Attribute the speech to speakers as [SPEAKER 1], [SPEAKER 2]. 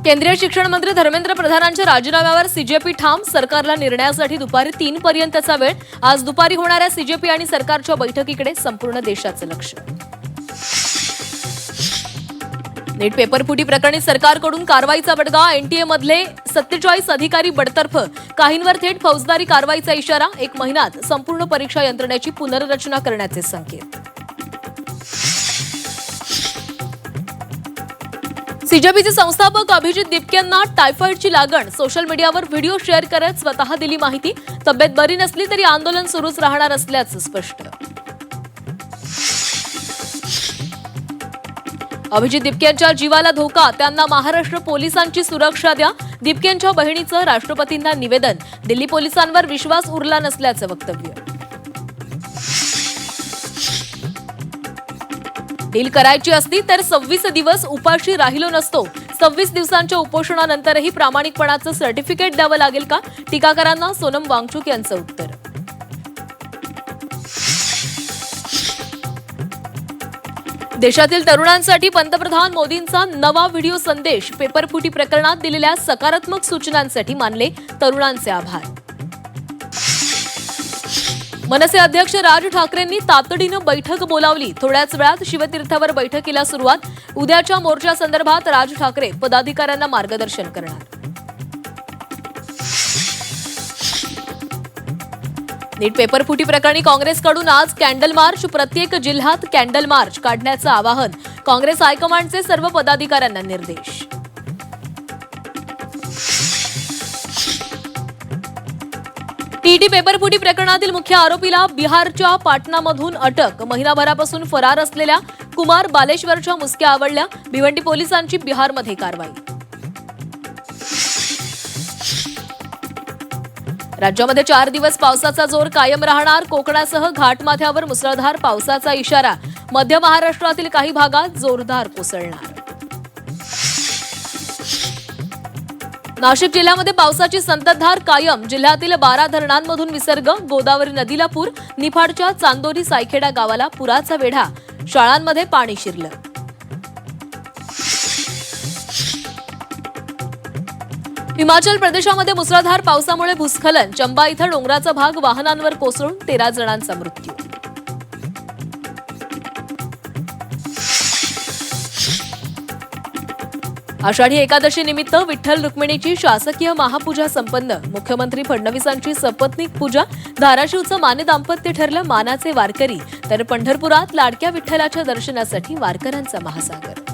[SPEAKER 1] केंद्रीय शिक्षण मंत्री धर्मेंद्र प्रधानांच्या राजीनाम्यावर सीजेपी ठाम. सरकारला निर्णयासाठी दुपारी 3 पर्यंतचा वेळ. आज दुपारी होणाऱ्या सीजेपी आणि सरकारच्या बैठकीकडे संपूर्ण देशाचं लक्ष. नीट पेपरफुटी प्रकरणी सरकारकडून कारवाईचा बडगा. एनटीए मधले 47 अधिकारी बडतर्फ. काहींवर थेट फौजदारी कारवाईचा इशारा. 1 महिन्यात संपूर्ण परीक्षा यंत्रणेची पुनर्रचना करण्याचे संकेत. सीजेपीचे संस्थापक अभिजित दिपकेंना टायफॉइडची लागण. सोशल मीडियावर व्हिडिओ शेअर करत स्वतः दिली माहिती. तब्येत बरी नसली तरी आंदोलन सुरूच राहणार असल्याचं स्पष्ट. अभिजित दिपकेंच्या जीवाला धोका. त्यांना महाराष्ट्र पोलिसांची सुरक्षा द्या. दिपकेंच्या बहिणीचं राष्ट्रपतींना निवेदन. दिल्ली पोलिसांवर विश्वास उरला नसल्याचं वक्तव्य. डील करायची असती तर 26 दिवस उपाशी राहिलो नसतो. 26 दिवसांच्या उपोषणानंतरही प्रामाणिकपणाचं सर्टिफिकेट द्यावं लागेल का? टीकाकारांना सोनम वांगचुक यांचं उत्तर. देशातील तरुणांसाठी पंतप्रधान मोदींचा नवा व्हिडिओ संदेश. पेपरफुटी प्रकरणात दिलेल्या सकारात्मक सूचनांसाठी मानले तरुणांचे आभार. मनसे अध्यक्ष राज ठाकरेंनी तातडीनं बैठक बोलावली. थोड्याच वेळात शिवतीर्थावर बैठकीला सुरुवात. उद्याच्या मोर्चासंदर्भात राज ठाकरे पदाधिकाऱ्यांना मार्गदर्शन करणार. नीट पेपरफुटी प्रकरणी काँग्रेसकडून आज कॅन्डल मार्च. प्रत्येक जिल्ह्यात कॅन्डल मार्च काढण्याचं आवाहन. काँग्रेस हायकमांडचे सर्व पदाधिकाऱ्यांना निर्देश. टीईटी पेपरफुटी प्रकरणातील मुख्य आरोपीला बिहारच्या पाटणामधून अटक. महिनाभरापासून फरार असलेल्या कुमार बालेश्वरच्या मुसक्या आवळल्या. भिवंडी पोलिसांची बिहारमध्ये कारवाई. राज्यामध्ये 4 दिवस पावसाचा जोर कायम राहणार. कोकणासह घाटमाथ्यावर मुसळधार पावसाचा इशारा. मध्य महाराष्ट्रातील काही भागात जोरदार कोसळणार. नाशिक जिल्ह्यामध्ये पावसाची संततधार कायम. जिल्ह्यातील 12 धरणांमधून विसर्ग. गोदावरी नदीला पूर. निफाडच्या चांदोरी सायखेडा गावाला पुराचा वेढा. शाळांमध्ये पाणी शिरलं. हिमाचल प्रदेशामध्ये मुसळधार पावसामुळे भूस्खलन. चंबा इथं डोंगराचा भाग वाहनांवर कोसळून 13 जणांचा मृत्यू. आषाढी एकादशी निमित्त विठ्ठल रुक्मिणीची शासकीय महापूजा संपन्न. मुख्यमंत्री फडणवीसांची सपत्नीक पूजा. धाराशिवचं मान्य दाम्पत्य ठरलं मानाचे वारकरी. तर पंढरपुरात लाडक्या विठ्ठलाच्या दर्शनासाठी वारकऱ्यांचा महासागर.